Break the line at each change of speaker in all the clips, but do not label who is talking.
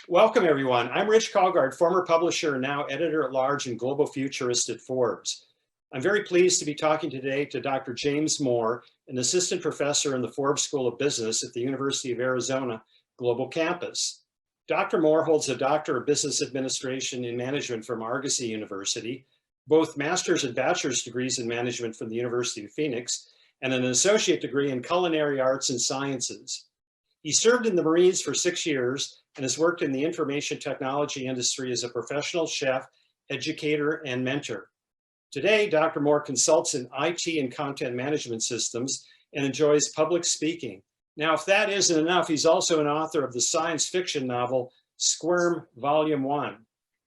Welcome, everyone. I'm Rich Kaarlgaard, former publisher and now editor-at-large and Global Futurist at Forbes. I'm very pleased to be talking today to Dr. James Moore, an assistant professor in the Forbes School of Business at the University of Arizona Global Campus. Dr. Moore holds a Doctor of Business Administration and Management from Argosy University, both master's and bachelor's degrees in management from the University of Phoenix, and an associate degree in culinary arts and sciences. He served in the Marines for 6 years and has worked in the information technology industry as a professional chef, educator, and mentor. Today, Dr. Moore consults in IT and content management systems and enjoys public speaking. Now, if that isn't enough, he's also an author of the science fiction novel, Squirm Volume 1.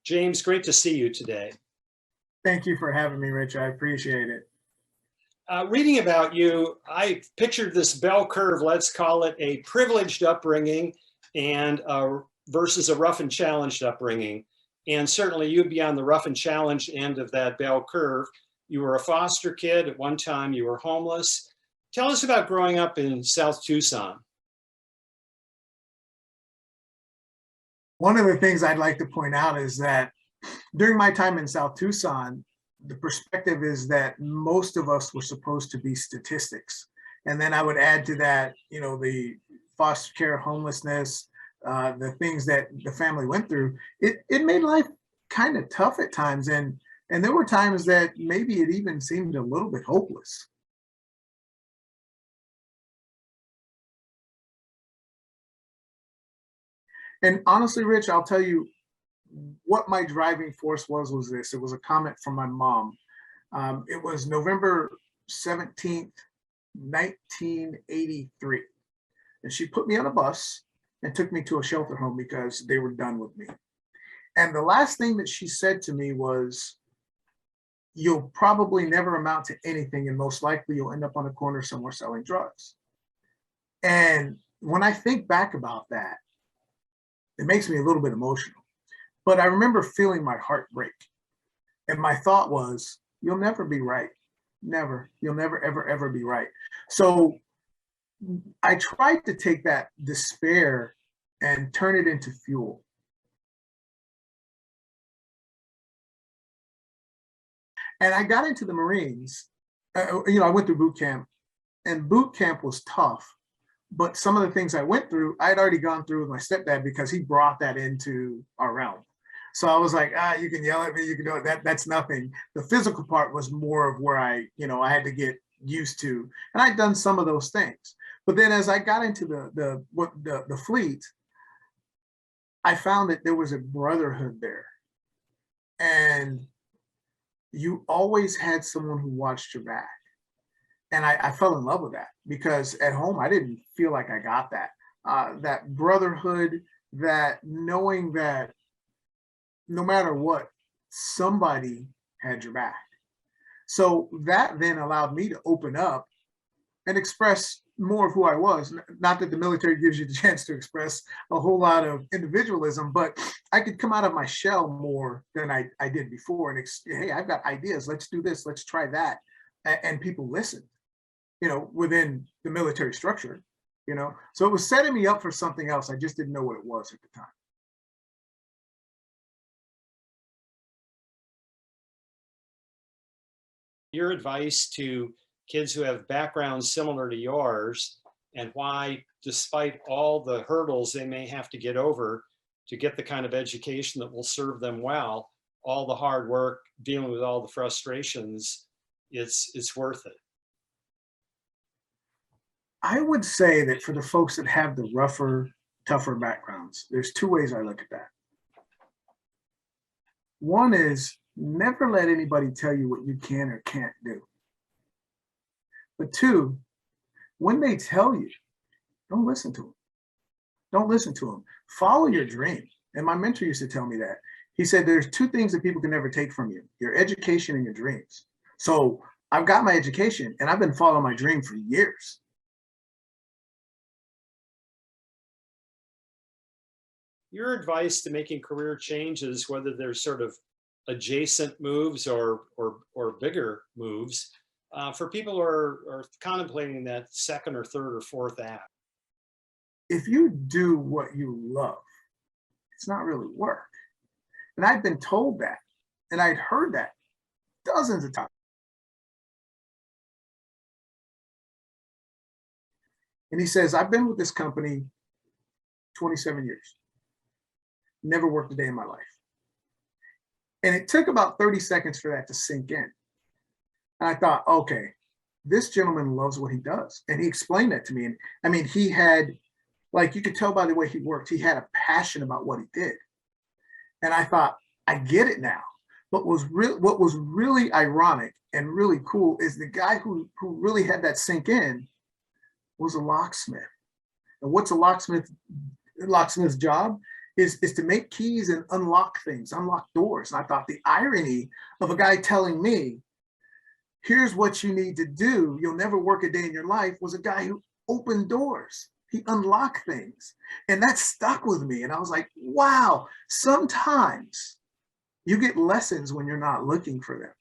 James, great to see you today.
Thank you for having me, Rich. I appreciate it.
Reading about you, I pictured this bell curve, let's call it a privileged upbringing and versus a rough and challenged upbringing. And certainly you'd be on the rough and challenged end of that bell curve. You were a foster kid. At one time you were homeless. Tell us about growing up in South Tucson.
One of the things I'd like to point out is that during my time in South Tucson, the perspective is that most of us were supposed to be statistics. And then I would add to that, the foster care, homelessness, the things that the family went through. It made life kind of tough at times. And there were times that maybe it even seemed a little bit hopeless. And honestly, Rich, I'll tell you, what my driving force was this. It was a comment from my mom. It was November 17th, 1983. And she put me on a bus and took me to a shelter home because they were done with me. And the last thing that she said to me was, you'll probably never amount to anything, and most likely you'll end up on a corner somewhere selling drugs. And when I think back about that, it makes me a little bit emotional. But I remember feeling my heart break. And my thought was, you'll never be right. Never. You'll never, ever, ever be right. So I tried to take that despair and turn it into fuel. And I got into the Marines. I went through boot camp, and boot camp was tough. But some of the things I went through, I had already gone through with my stepdad because he brought that into our realm. So I was like, you can yell at me, you can do it. That's nothing. The physical part was more of where I had to get used to. And I'd done some of those things. But then as I got into the fleet, I found that there was a brotherhood there. And you always had someone who watched your back. And I fell in love with that because at home, I didn't feel like I got that. That brotherhood, that knowing that no matter what, somebody had your back. So that then allowed me to open up and express more of who I was. Not that the military gives you the chance to express a whole lot of individualism, but I could come out of my shell more than I did before. And hey, I've got ideas. Let's do this. Let's try that. And people listened, within the military structure, So it was setting me up for something else. I just didn't know what it was at the time.
Your advice to kids who have backgrounds similar to yours, and why, despite all the hurdles they may have to get over to get the kind of education that will serve them well, all the hard work, dealing with all the frustrations, it's worth it.
I would say that for the folks that have the rougher, tougher backgrounds, there's two ways I look at that. One is, never let anybody tell you what you can or can't do. But two, when they tell you, don't listen to them. Don't listen to them. Follow your dream. And my mentor used to tell me that. He said, there's two things that people can never take from you: your education and your dreams. So I've got my education and I've been following my dream for years.
Your advice to making career changes, whether they're sort of adjacent moves or bigger moves, for people who are contemplating that second or third or fourth act?
If you do what you love, it's not really work. And I'd been told that, and I'd heard that dozens of times. And he says, I've been with this company 27 years, never worked a day in my life. And it took about 30 seconds for that to sink in. And I thought, okay, this gentleman loves what he does. And he explained that to me. And I mean, he had, like, you could tell by the way he worked, he had a passion about what he did. And I thought, I get it now. But what was really ironic and really cool is the guy who really had that sink in was a locksmith. And what's a locksmith's job is to make keys and unlock things, unlock doors. And I thought the irony of a guy telling me, here's what you need to do, you'll never work a day in your life, was a guy who opened doors. He unlocked things. And that stuck with me. And I was like, wow, sometimes you get lessons when you're not looking for them.